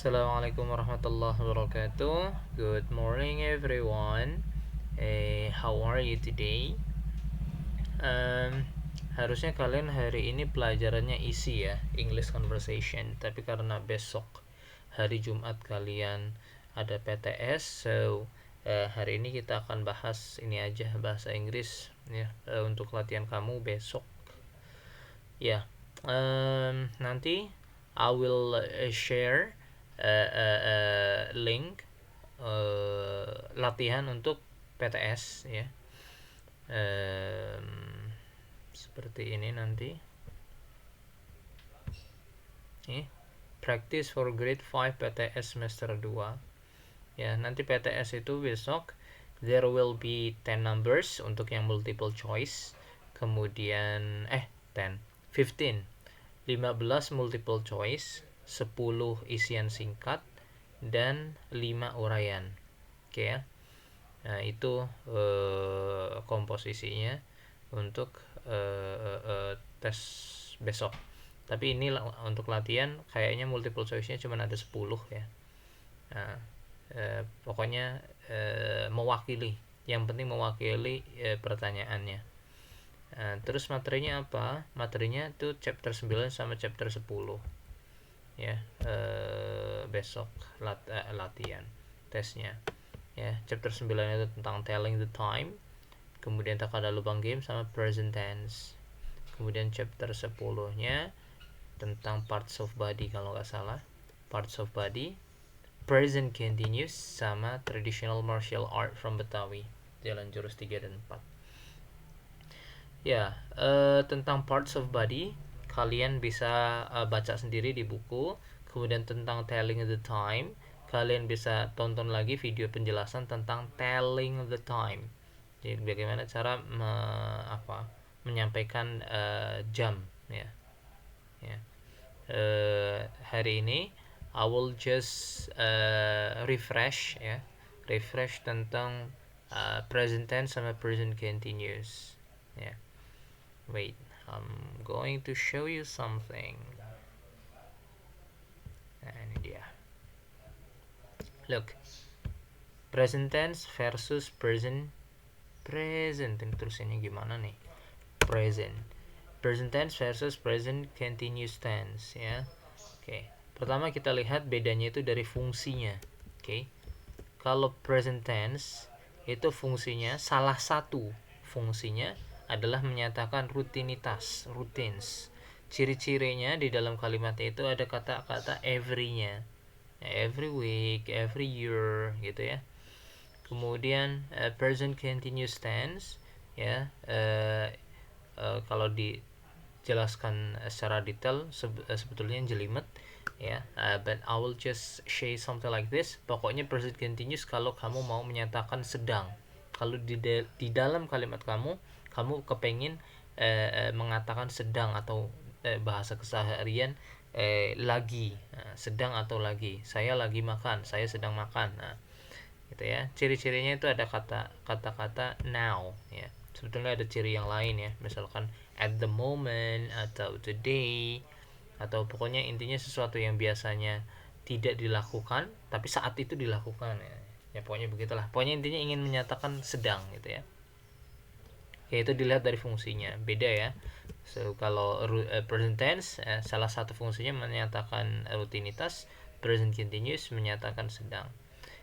Assalamualaikum warahmatullahi wabarakatuh. Good morning everyone. How are you today? Harusnya kalian hari ini pelajarannya isi ya, English conversation. Tapi karena besok hari Jumat kalian ada PTS, so hari ini kita akan bahas ini aja, bahasa Inggris ya, untuk latihan kamu besok. Ya, nanti I will share link latihan untuk PTS ya. Seperti ini nanti. Practice for grade 5 PTS semester 2. Ya, nanti PTS itu besok there will be 10 numbers untuk yang multiple choice. Kemudian 15 multiple choice, 10 isian singkat, dan 5 uraian. Oke ya. Nah, itu komposisinya untuk tes besok. Tapi ini untuk latihan kayaknya multiple choice-nya cuma ada 10 ya. Nah, pokoknya mewakili. Yang penting mewakili pertanyaannya. Terus materinya apa? Materinya itu chapter 9 sama chapter 10 ya. Besok latihan tesnya ya. Chapter 9 itu tentang telling the time, kemudian takada lubang game sama present tense. Kemudian chapter 10 nya tentang parts of body kalau nggak salah, parts of body, present continuous, sama traditional martial art from Betawi, jalan jurus 3 dan 4 ya. Tentang parts of body kalian bisa baca sendiri di buku. Kemudian tentang telling the time kalian bisa tonton lagi video penjelasan tentang telling the time. Jadi bagaimana cara menyampaikan jam ya. Hari ini I will just refresh ya. Refresh tentang present tense sama present continuous ya. Wait, I'm going to show you something. Nah, ini dia. Look, present tense versus present. Ini tulisannya gimana nih? Present tense versus present continuous tense ya. Oke. Pertama kita lihat bedanya itu dari fungsinya. Oke. Kalau present tense itu fungsinya, salah satu fungsinya adalah menyatakan rutinitas, routines. Ciri-cirinya di dalam kalimatnya itu ada kata-kata every-nya. Every week, every year gitu ya. Kemudian present continuous tense ya, kalau dijelaskan secara detail sebetulnya jelimet ya, but I will just say something like this. Pokoknya present continuous kalau kamu mau menyatakan sedang. Kalau di dalam kalimat kamu kepengen mengatakan sedang atau bahasa keseharian lagi, sedang atau lagi. Saya lagi makan, saya sedang makan. Nah, gitu ya. Ciri-cirinya itu ada kata-kata now ya. Sebetulnya ada ciri yang lain ya, misalkan at the moment atau today, atau pokoknya intinya sesuatu yang biasanya tidak dilakukan tapi saat itu dilakukan ya. Ya pokoknya begitulah. Pokoknya intinya ingin menyatakan sedang gitu ya. Yaitu dilihat dari fungsinya, beda ya. So kalau present tense salah satu fungsinya menyatakan rutinitas, present continuous menyatakan sedang.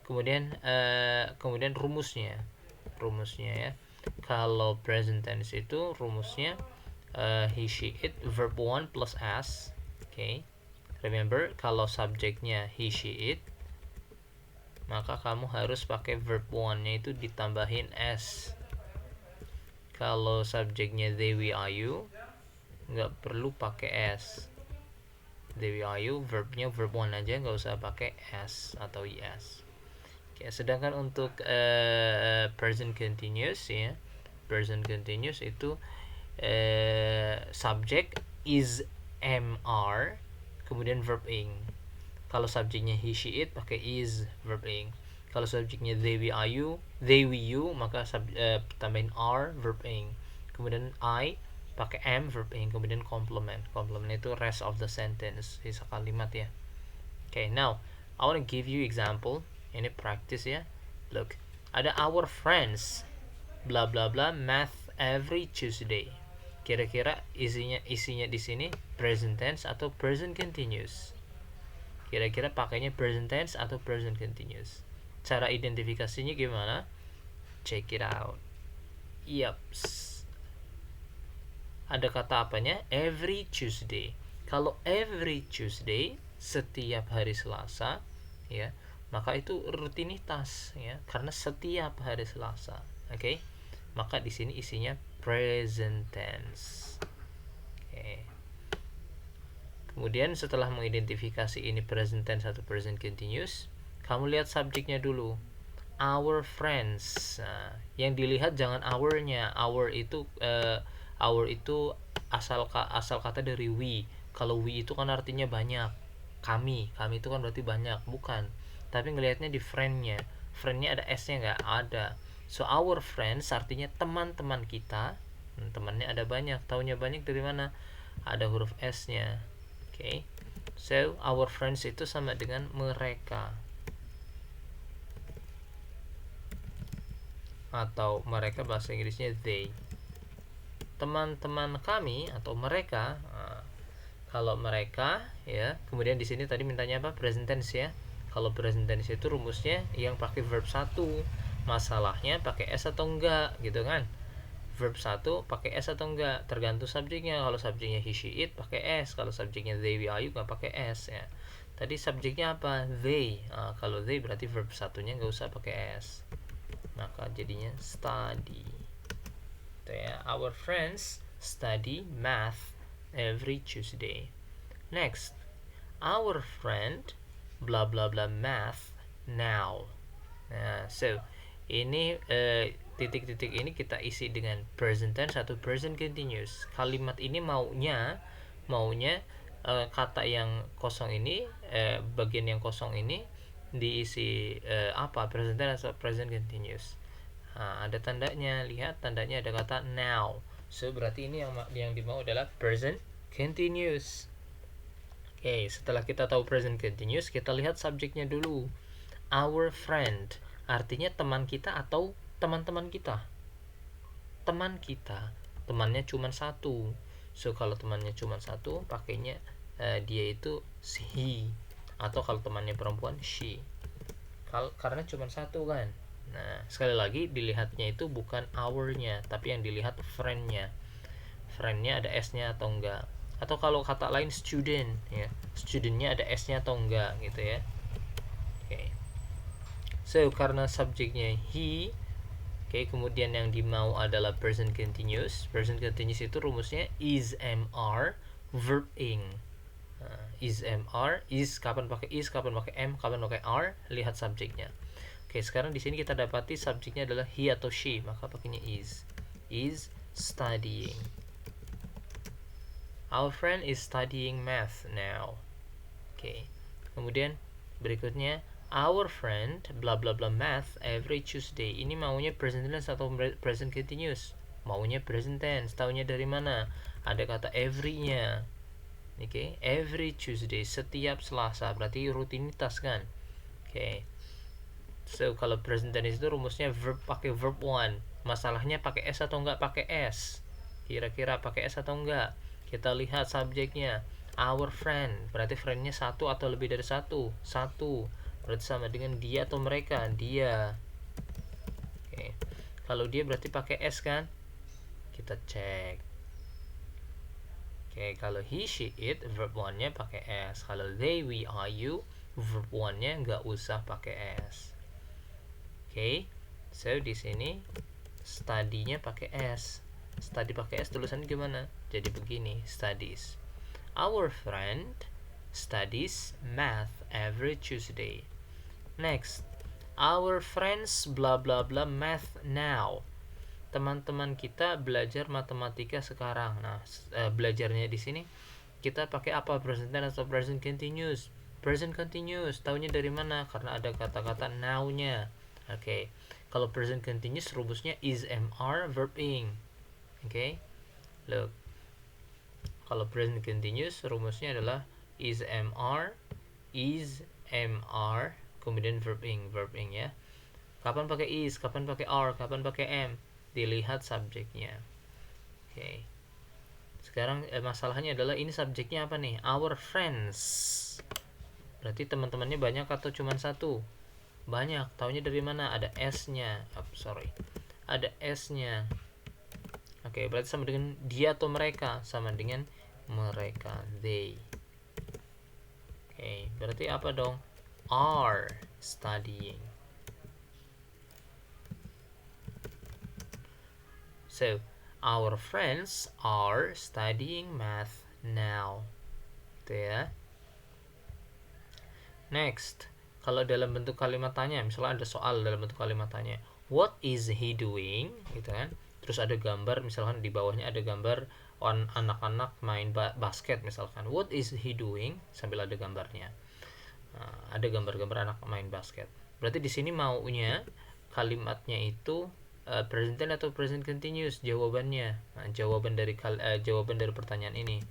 Kemudian rumusnya ya. Kalau present tense itu rumusnya he, she, it, verb 1 plus s. Okay. Remember, kalau subjeknya he, she, it, maka kamu harus pakai verb 1-nya itu ditambahin s. Kalau subjeknya they, we, are, you, nggak perlu pakai s. They, we, are, you, verbnya verb 1 aja, nggak usah pakai s atau es. Ya, sedangkan untuk present continuous ya, present continuous itu subject is mr, kemudian verb ing. Kalau subjeknya he, she, it pakai is, verb ing. Kalau subjeknya they, we, are, you, they, we, you, maka tambahin are, verb ing. Kemudian I pakai am, verb ing. Kemudian complement itu rest of the sentence, sisa kalimat ya. Okay, now I want to give you example. Ini practice ya. Look, ada our friends bla bla bla math every Tuesday. Kira-kira isinya di sini present tense atau present continuous? Kira-kira pakainya present tense atau present continuous? Cara identifikasinya gimana? Check it out. Yups. Ada kata apanya? Every Tuesday. Kalau every Tuesday, setiap hari Selasa, ya, maka itu rutinitas, ya, karena setiap hari Selasa. Oke. Maka di sini isinya present tense. Oke. Kemudian setelah mengidentifikasi ini present tense atau present continuous, kamu lihat subjeknya dulu. Our friends. Nah, yang dilihat jangan our-nya. Our itu asal kata dari we. Kalau we itu kan artinya banyak. Kami itu kan berarti banyak, bukan. Tapi ngelihatnya di friend-nya. Friend-nya ada s-nya nggak? Ada. So our friends artinya teman-teman kita. Temannya ada banyak. Taunya banyak dari mana? Ada huruf s-nya. Oke. So our friends itu sama dengan mereka. Atau mereka bahasa Inggrisnya they. Teman-teman kami atau mereka, kalau mereka, ya, kemudian di sini tadi mintanya apa? Present tense, ya. Kalau present tense itu rumusnya yang pakai verb 1. Masalahnya pakai s atau enggak, gitu kan? Verb 1 pakai s atau enggak, tergantung subjeknya. Kalau subjeknya he, she, it pakai s. Kalau subjeknya they, we, are, you nggak pakai s, ya. Tadi subjeknya apa? They. Kalau they berarti verb satunya nggak usah pakai s. Maka jadinya study. Itu ya. Our friends study math every Tuesday. Next, our friend blah blah blah math now. Nah, so ini titik-titik ini kita isi dengan present tense atau present continuous. Kalimat ini maunya kata yang kosong ini, bagian yang kosong ini diisi apa? Present tense atau present continuous. Nah, ada tandanya, lihat tandanya ada kata now. So berarti ini yang dimau adalah present continuous. Oke, setelah kita tahu present continuous, kita lihat subjeknya dulu. Our friend artinya teman kita atau teman-teman kita. Teman kita, temannya cuma satu. So kalau temannya cuma satu, pakainya dia itu he. Atau kalau temannya perempuan, she. Karena cuma satu kan. Nah, sekali lagi dilihatnya itu bukan our-nya, tapi yang dilihat friend-nya. Friend-nya ada s-nya atau enggak. Atau kalau kata lain student, ya. Student-nya ada s-nya atau enggak gitu ya. Oke. So, karena subjeknya he, kemudian yang dimau adalah present continuous. Present continuous itu rumusnya is mr verb ing. Is mr, is kapan pakai is, kapan pakai m, kapan pakai r, lihat subjeknya. Oke, sekarang di sini kita dapati subjeknya adalah he atau she, maka pakainya is. Is studying. Our friend is studying math now. Oke. Kemudian berikutnya our friend bla bla bla math every Tuesday. Ini maunya present tense atau present continuous? Maunya present tense. Taunya dari mana? Ada kata every-nya. Oke, every Tuesday, setiap Selasa, berarti rutinitas kan? Oke. So kalau present tense itu rumusnya verb pakai verb one. Masalahnya pakai s atau enggak pakai s? Kira-kira pakai s atau enggak? Kita lihat subjeknya. Our friend, berarti friendnya satu atau lebih dari satu. Satu, berarti sama dengan dia atau mereka. Dia. Oke. Kalau dia berarti pakai s kan? Kita cek. Oke, kalau he, she, it, verb one-nya pakai s. Kalau they, we, are, you, verb one-nya nggak usah pakai s. Oke, so di sini study-nya pakai s. Study pakai s tulisannya gimana? Jadi begini, studies. Our friend studies math every Tuesday. Next, our friends bla bla bla math now. Teman-teman kita belajar matematika sekarang. Nah, belajarnya di sini kita pakai apa? Present tense atau present continuous? Present continuous. Taunya dari mana? Karena ada kata-kata now-nya. Oke. Kalau present continuous rumusnya is mr verb ing. Oke. Look. Kalau present continuous rumusnya adalah is mr is MR kemudian verb ing ya. Kapan pakai is, kapan pakai are, kapan pakai am, dilihat subjeknya. Oke. Sekarang masalahnya adalah ini subjeknya apa nih? Our friends. Berarti teman-temannya banyak atau cuma satu? Banyak. Taunya dari mana? Ada s-nya. Ada s-nya. Oke, berarti sama dengan dia atau mereka? Sama dengan mereka, they. Oke, berarti apa dong? Are studying. So, our friends are studying math now. Gitu ya. Next, kalau dalam bentuk kalimat tanya, misalnya ada soal dalam bentuk kalimat tanya, what is he doing? Gitu kan. Terus ada gambar, misalkan di bawahnya ada gambar anak-anak main basket misalkan. What is he doing? Sambil ada gambarnya. Nah, ada gambar-gambar anak main basket. Berarti di sini maunya kalimatnya itu present tense atau present continuous jawabannya. Nah, jawaban dari pertanyaan ini.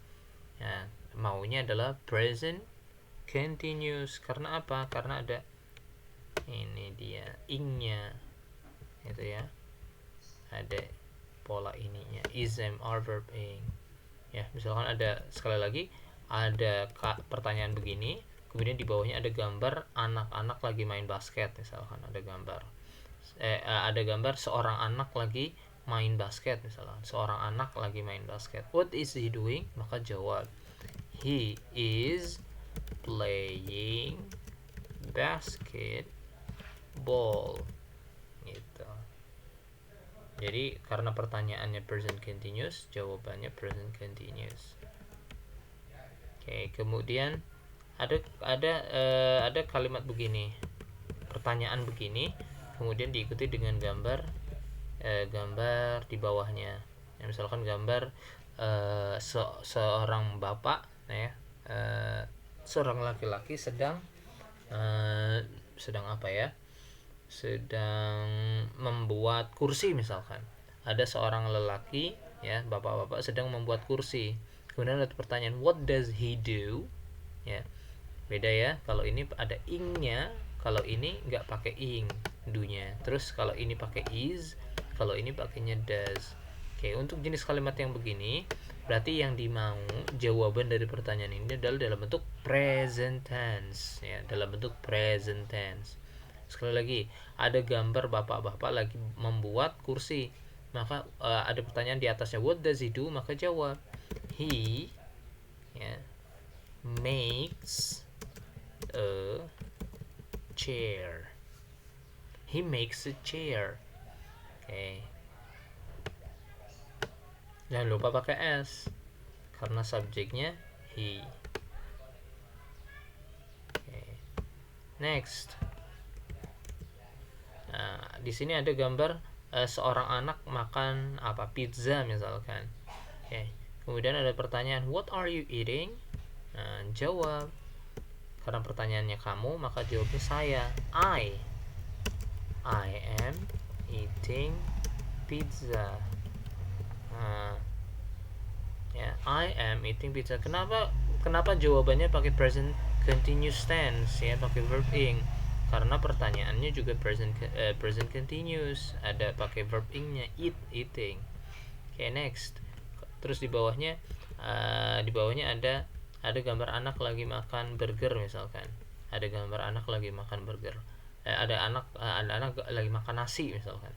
Nah, maunya adalah present continuous. Karena apa? Karena ada ini dia ing-nya. Gitu ya. Ada pola ininya, is, am, are, verb, ing. Ya, misalkan ada sekali lagi ada pertanyaan begini, kemudian di bawahnya ada gambar anak-anak lagi main basket, misalkan ada gambar seorang anak lagi main basket, misalkan seorang anak lagi main basket. What is he doing? Maka jawab, he is playing basketball. Gitu. Jadi karena pertanyaannya present continuous, jawabannya present continuous. Oke, kemudian ada kalimat begini, pertanyaan begini, kemudian diikuti dengan gambar di bawahnya. Ya, misalkan gambar seorang bapak, ya, seorang laki-laki sedang apa ya? Sedang membuat kursi misalkan. Ada seorang lelaki, ya, bapak-bapak sedang membuat kursi. Kemudian ada pertanyaan, what does he do? Ya, beda ya. Kalau ini ada ing-nya, kalau ini nggak pakai ing, do-nya. Terus kalau ini pakai is, kalau ini pakainya does. Oke, untuk jenis kalimat yang begini, berarti yang dimau jawaban dari pertanyaan ini adalah dalam bentuk present tense, ya, dalam bentuk present tense. Sekali lagi, ada gambar bapak-bapak lagi membuat kursi. Maka ada pertanyaan di atasnya, what does he do? Maka jawab, he, ya, makes a chair. He makes a chair. Oke. Jangan lupa pakai s karena subjeknya he. Oke. Next. Nah, di sini ada gambar seorang anak makan pizza misalkan. Oke. Kemudian ada pertanyaan, what are you eating? Nah, jawab. Karena pertanyaannya kamu, maka jawabnya saya. I am eating pizza. Nah, ya, I am eating pizza. Kenapa jawabannya pakai present continuous tense, ya, pakai verb ing? Karena pertanyaannya juga present continuous, ada pakai verb ing-nya, eating. Oke, next. Terus di bawahnya ada gambar anak lagi makan burger misalkan. Ada gambar anak lagi makan burger. Ada anak lagi makan nasi misalkan.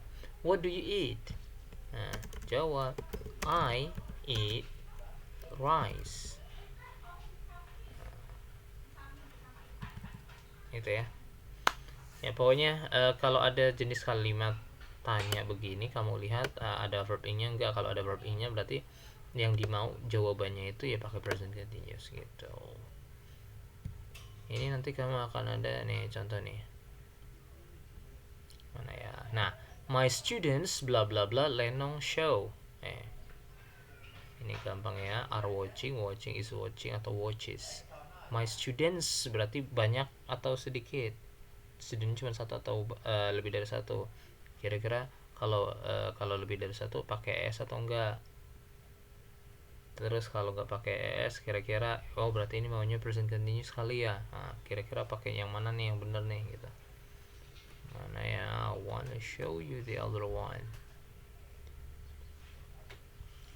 What do you eat? Nah, jawab, I eat rice. Gitu ya. Ya, pokoknya kalau ada jenis kalimat tanya begini, kamu lihat ada verb ing-nya enggak. Kalau ada verb ing-nya berarti yang dimau jawabannya itu ya pakai present continuous gitu. Ini nanti kamu akan ada nih contoh nih. Mana ya? Nah, my students bla bla bla Lenong show. Ini gampang ya. Are watching, is watching atau watches. My students berarti banyak atau sedikit. Student cuma satu atau lebih dari satu. Kira-kira kalau lebih dari satu pakai s atau enggak? Terus kalau nggak pakai es, kira-kira oh berarti ini maunya present continuous kali ya. Nah, kira-kira pakai yang mana nih yang bener nih gitu. Mana ya? I wanna show you the other one.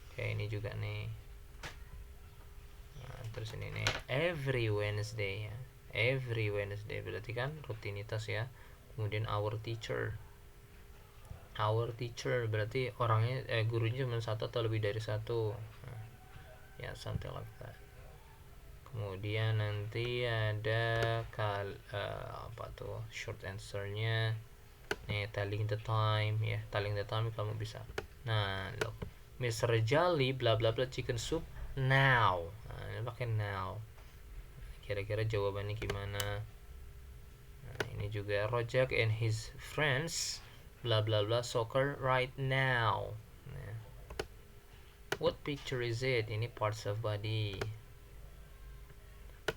Oke, ini juga nih. Nah, terus ini nih every Wednesday ya. Every Wednesday berarti kan rutinitas ya. Kemudian our teacher berarti orangnya gurunya cuma satu atau lebih dari satu. Nah, ya something like that. Kemudian nanti ada apa tuh short answernya nih, telling the time ya, telling the time kamu bisa. Nah look, Mr. Jolly bla bla bla chicken soup now. Nah, ini pakai now. Kira-kira jawabannya gimana? Nah, ini juga Rojak and his friends bla bla bla soccer right now. Nah, what picture is it? Ini parts of body.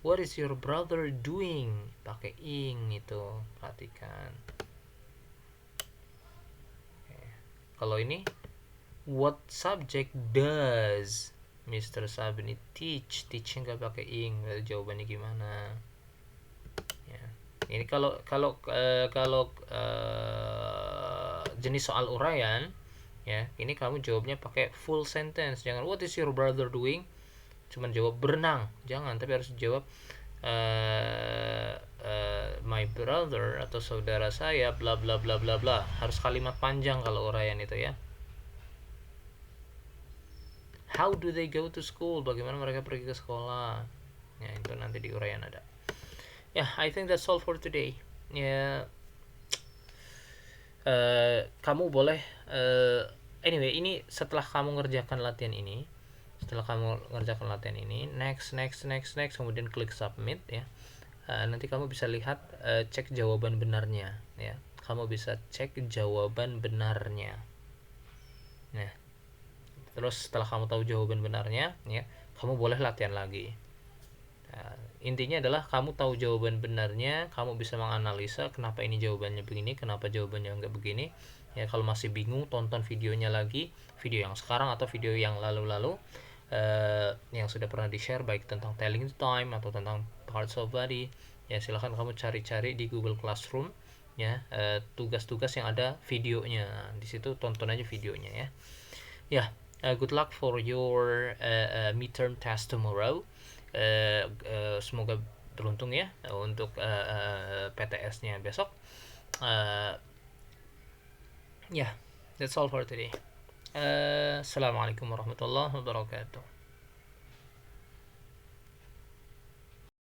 What is your brother doing? Pakai ing itu, perhatikan. Oke. Kalau ini, what subject does Mr. Sabni teach? Teaching nggak pakai ing, jawabannya gimana? Ya. Ini kalau jenis soal uraian, ya, ini kamu jawabnya pakai full sentence. Jangan what is your brother doing? Cuman jawab berenang, jangan, tapi harus jawab my brother atau saudara saya bla bla bla bla bla. Harus kalimat panjang kalau uraian itu ya. How do they go to school? Bagaimana mereka pergi ke sekolah? Ya, itu nanti di uraian ada. Ya, I think that's all for today. Ya, kamu boleh anyway, ini setelah kamu ngerjakan latihan ini, next, kemudian klik submit ya. Nanti kamu bisa lihat cek jawaban benarnya ya. Kamu bisa cek jawaban benarnya. Nah, terus setelah kamu tahu jawaban benarnya ya, kamu boleh latihan lagi. Nah, intinya adalah kamu tahu jawaban benarnya, kamu bisa menganalisa kenapa ini jawabannya begini, kenapa jawabannya enggak begini. Ya, kalau masih bingung, tonton videonya lagi, video yang sekarang atau video yang lalu-lalu yang sudah pernah di-share, baik tentang telling the time atau tentang parts of body. Ya, silahkan kamu cari-cari di Google Classroom ya, tugas-tugas yang ada videonya. Nah, di situ tonton aja videonya ya. Ya, good luck for your midterm test tomorrow. Semoga beruntung ya untuk PTS-nya besok. Yeah, that's all for today. Assalamualaikum warahmatullahi wabarakatuh.